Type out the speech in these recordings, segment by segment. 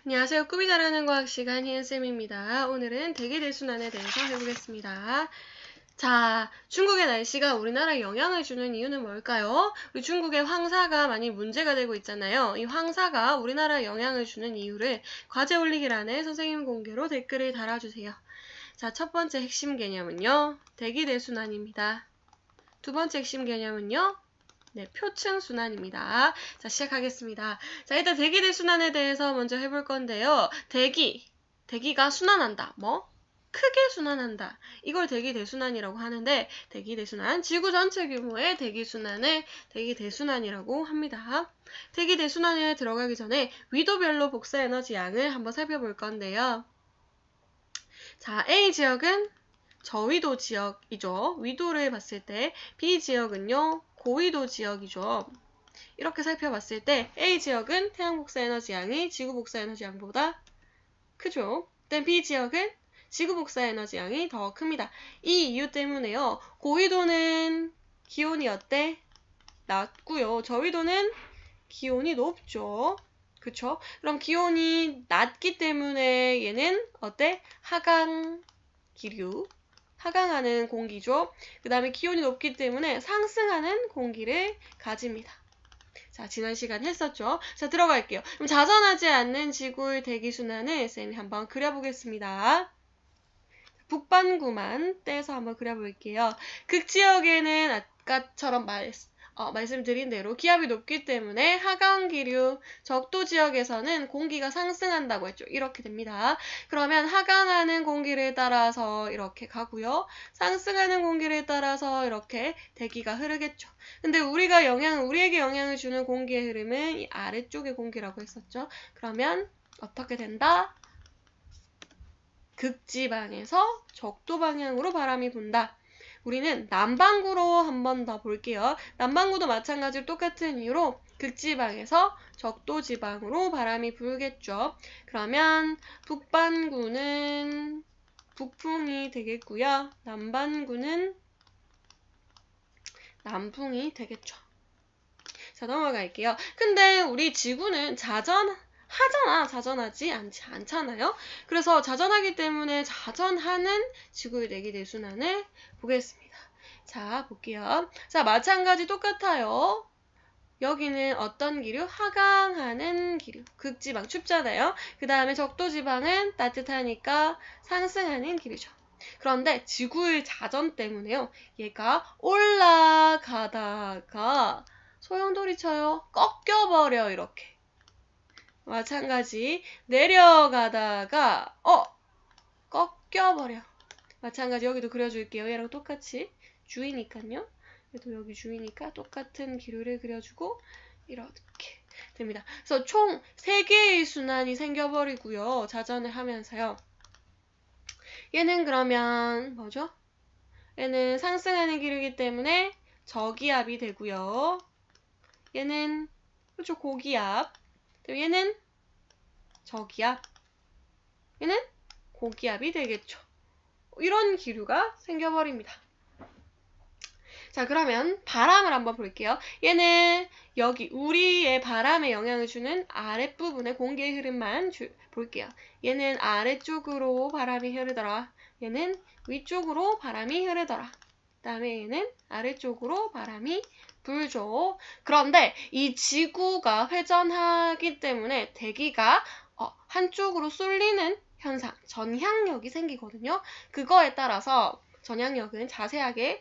안녕하세요. 꿈이 자라는 과학 시간 희은쌤입니다. 오늘은 대기대순환에 대해서 해보겠습니다. 자, 중국의 날씨가 우리나라에 영향을 주는 이유는 뭘까요? 우리 중국의 황사가 많이 문제가 되고 있잖아요. 이 황사가 우리나라에 영향을 주는 이유를 과제 올리기란에 선생님 공개로 댓글을 달아주세요. 자, 첫 번째 핵심 개념은요. 대기대순환입니다. 두 번째 핵심 개념은요. 네, 표층 순환입니다. 자, 시작하겠습니다. 자, 일단 대기대순환에 대해서 먼저 해볼 건데요. 대기가 순환한다. 크게 순환한다. 이걸 대기대순환이라고 하는데, 대기대순환, 지구 전체 규모의 대기순환을 대기대순환이라고 합니다. 대기대순환에 들어가기 전에 위도별로 복사에너지 양을 한번 살펴볼 건데요. 자, A 지역은 저위도 지역이죠. 위도를 봤을 때 B 지역은요. 고위도 지역이죠. 이렇게 살펴봤을 때 A 지역은 태양 복사 에너지 양이 지구 복사 에너지 양보다 크죠. B 지역은 지구 복사 에너지 양이 더 큽니다. 이 이유 때문에요. 고위도는 기온이 어때? 낮고요. 저위도는 기온이 높죠. 그쵸? 그럼 기온이 낮기 때문에 얘는 어때? 하강 기류. 하강하는 공기죠. 그 다음에 기온이 높기 때문에 상승하는 공기를 가집니다. 자, 지난 시간 했었죠. 자, 들어갈게요. 그럼 자전하지 않는 지구의 대기순환을 쌤이 한번 그려보겠습니다. 북반구만 떼서 한번 그려볼게요. 극지역에는 아까처럼 말씀드린 대로 기압이 높기 때문에 하강기류, 적도 지역에서는 공기가 상승한다고 했죠. 이렇게 됩니다. 그러면 하강하는 공기를 따라서 이렇게 가고요. 상승하는 공기를 따라서 이렇게 대기가 흐르겠죠. 근데 우리에게 영향을 주는 공기의 흐름은 이 아래쪽의 공기라고 했었죠. 그러면 어떻게 된다? 극지방에서 적도 방향으로 바람이 분다. 우리는 남반구로 한 번 더 볼게요. 남반구도 마찬가지로 똑같은 이유로 극지방에서 적도지방으로 바람이 불겠죠. 그러면 북반구는 북풍이 되겠고요. 남반구는 남풍이 되겠죠. 자, 넘어갈게요. 근데 우리 지구는 자전하지 않잖아요. 그래서 자전하기 때문에 자전하는 지구의 대기대순환을 보겠습니다. 자, 볼게요. 자, 마찬가지 똑같아요. 여기는 어떤 기류? 하강하는 기류. 극지방 춥잖아요. 그 다음에 적도지방은 따뜻하니까 상승하는 기류죠. 그런데 지구의 자전 때문에요. 얘가 올라가다가 소용돌이 쳐요. 꺾여버려 이렇게. 마찬가지 내려가다가 꺾여버려. 마찬가지 여기도 그려줄게요. 얘랑 똑같이 주이니까요. 얘도 여기 주이니까 똑같은 기류를 그려주고 이렇게 됩니다. 그래서 총 3개의 순환이 생겨버리고요. 자전을 하면서요. 얘는 그러면 뭐죠? 얘는 상승하는 기류이기 때문에 저기압이 되고요. 얘는 그렇죠, 고기압. 얘는 저기압. 얘는 고기압이 되겠죠. 이런 기류가 생겨버립니다. 자, 그러면 바람을 한번 볼게요. 얘는 여기 우리의 바람에 영향을 주는 아랫부분의 공기의 흐름만 볼게요. 얘는 아래쪽으로 바람이 흐르더라. 얘는 위쪽으로 바람이 흐르더라. 그 다음에 얘는 아래쪽으로 바람이 불죠. 그런데 이 지구가 회전하기 때문에 대기가 한쪽으로 쏠리는 현상, 전향력이 생기거든요. 그거에 따라서 전향력은 자세하게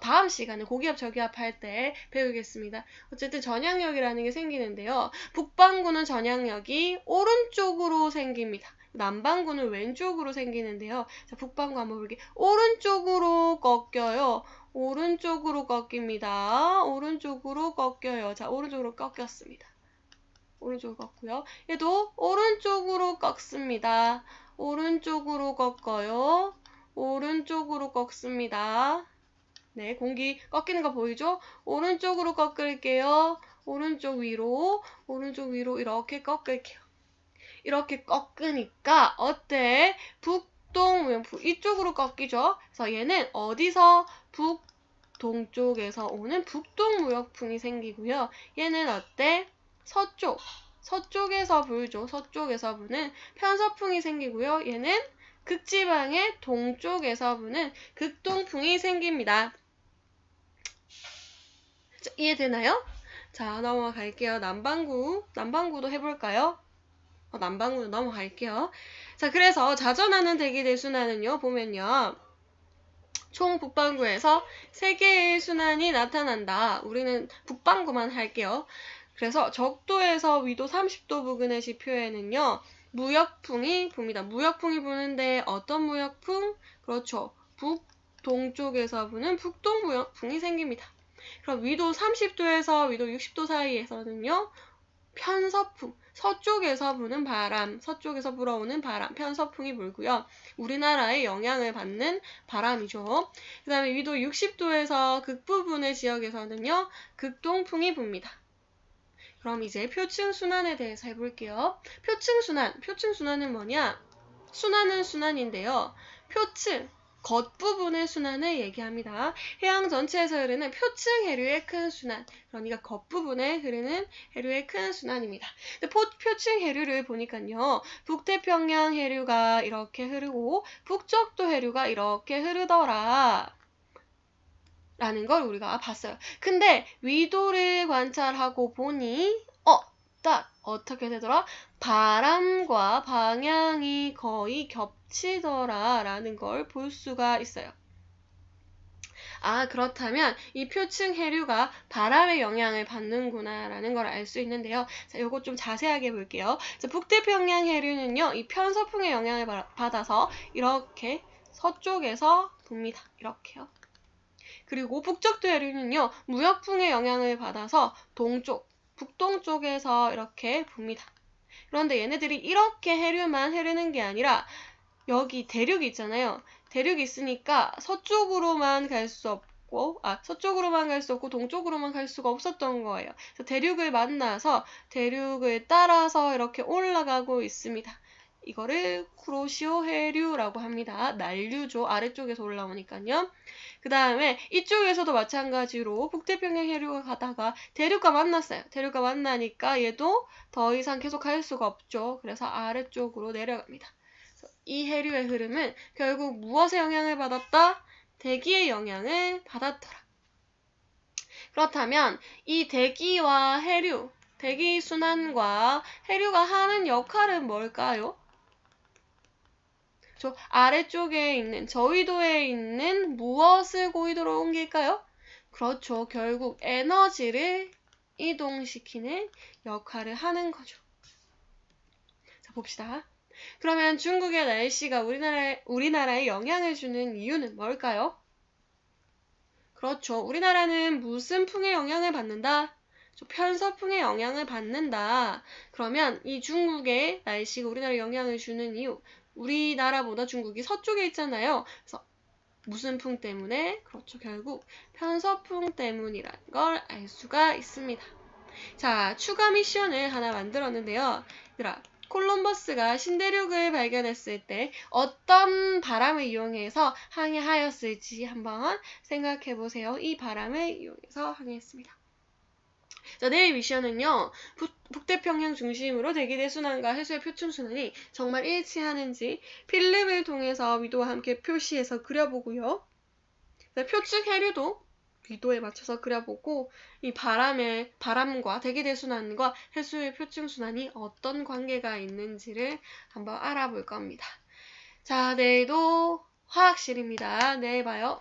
다음 시간에 고기압 저기압 할 때 배우겠습니다. 어쨌든 전향력이라는 게 생기는데요. 북반구는 전향력이 오른쪽으로 생깁니다. 남반구는 왼쪽으로 생기는데요. 자, 북반구 한번 볼게요. 오른쪽으로 꺾여요. 오른쪽으로 꺾입니다. 오른쪽으로 꺾여요. 자, 오른쪽으로 꺾였습니다. 오른쪽으로 꺾고요. 얘도 오른쪽으로 꺾습니다. 오른쪽으로 꺾어요. 오른쪽으로 꺾습니다. 네, 공기 꺾이는 거 보이죠? 오른쪽으로 꺾을게요. 오른쪽 위로 이렇게 꺾을게요. 이렇게 꺾으니까 어때? 북동무역풍 이쪽으로 꺾이죠? 그래서 얘는 어디서? 북동쪽에서 오는 북동무역풍이 생기고요. 얘는 어때? 서쪽 서쪽에서 불죠. 서쪽에서 부는 편서풍이 생기고요. 얘는 극지방의 동쪽에서 부는 극동풍이 생깁니다. 자, 이해되나요? 자, 넘어갈게요. 남반구도 해볼까요? 남반구도 넘어갈게요. 자, 그래서 자전하는 대기대순환은요, 보면요. 총 북반구에서 3개의 순환이 나타난다. 우리는 북반구만 할게요. 그래서 적도에서 위도 30도 부근의 지표에는요. 무역풍이 붑니다. 무역풍이 부는데 어떤 무역풍? 그렇죠. 북동쪽에서 부는 북동무역풍이 생깁니다. 그럼 위도 30도에서 위도 60도 사이에서는요. 편서풍, 서쪽에서 부는 바람, 서쪽에서 불어오는 바람, 편서풍이 불고요. 우리나라에 영향을 받는 바람이죠. 그 다음에 위도 60도에서 극부분의 지역에서는요. 극동풍이 붑니다. 그럼 이제 표층순환에 대해서 해볼게요. 표층순환은 뭐냐? 순환은 순환인데요. 표층, 겉부분의 순환을 얘기합니다. 해양 전체에서 흐르는 표층 해류의 큰 순환, 그러니까 겉부분에 흐르는 해류의 큰 순환입니다. 표층 해류를 보니까요. 북태평양 해류가 이렇게 흐르고 북적도 해류가 이렇게 흐르더라 라는 걸 우리가 봤어요. 근데 위도를 관찰하고 보니 딱 어떻게 되더라? 바람과 방향이 거의 겹치더라 라는 걸 볼 수가 있어요. 그렇다면 이 표층 해류가 바람의 영향을 받는구나 라는 걸 알 수 있는데요. 자, 요거 좀 자세하게 볼게요. 자, 북태평양 해류는요. 이 편서풍의 영향을 받아서 이렇게 서쪽에서 붑니다. 이렇게요. 그리고 북적도 해류는요. 무역풍의 영향을 받아서 북동쪽에서 이렇게 붑니다. 그런데 얘네들이 이렇게 해류만 흐르는 게 아니라 여기 대륙이 있잖아요. 대륙이 있으니까 서쪽으로만 갈 수 없고 동쪽으로만 갈 수가 없었던 거예요. 그래서 대륙을 만나서 대륙을 따라서 이렇게 올라가고 있습니다. 이거를 쿠로시오 해류라고 합니다. 난류죠. 아래쪽에서 올라오니까요. 그 다음에 이쪽에서도 마찬가지로 북태평양 해류가 가다가 대륙과 만났어요. 대륙과 만나니까 얘도 더 이상 계속 갈 수가 없죠. 그래서 아래쪽으로 내려갑니다. 이 해류의 흐름은 결국 무엇의 영향을 받았다? 대기의 영향을 받았더라. 그렇다면 이 대기와 해류, 대기 순환과 해류가 하는 역할은 뭘까요? 저 아래쪽에 있는 저위도에 있는 무엇을 고위도로 옮길까요? 그렇죠. 결국 에너지를 이동시키는 역할을 하는 거죠. 자, 봅시다. 그러면 중국의 날씨가 우리나라에 영향을 주는 이유는 뭘까요? 그렇죠. 우리나라는 무슨 풍의 영향을 받는다? 편서풍의 영향을 받는다. 그러면 이 중국의 날씨가 우리나라에 영향을 주는 이유, 우리나라보다 중국이 서쪽에 있잖아요. 그래서 무슨 풍 때문에? 그렇죠. 결국 편서풍 때문이라는 걸 알 수가 있습니다. 자, 추가 미션을 하나 만들었는데요. 얘들아, 콜럼버스가 신대륙을 발견했을 때 어떤 바람을 이용해서 항해하였을지 한번 생각해 보세요. 이 바람을 이용해서 항해했습니다. 자, 내일 미션은요. 북태평양 중심으로 대기대순환과 해수의 표층순환이 정말 일치하는지 필름을 통해서 위도와 함께 표시해서 그려보고요. 표층 해류도 위도에 맞춰서 그려보고 이 바람과 대기대순환과 해수의 표층순환이 어떤 관계가 있는지를 한번 알아볼 겁니다. 자, 내일도 화학실입니다. 내일 봐요.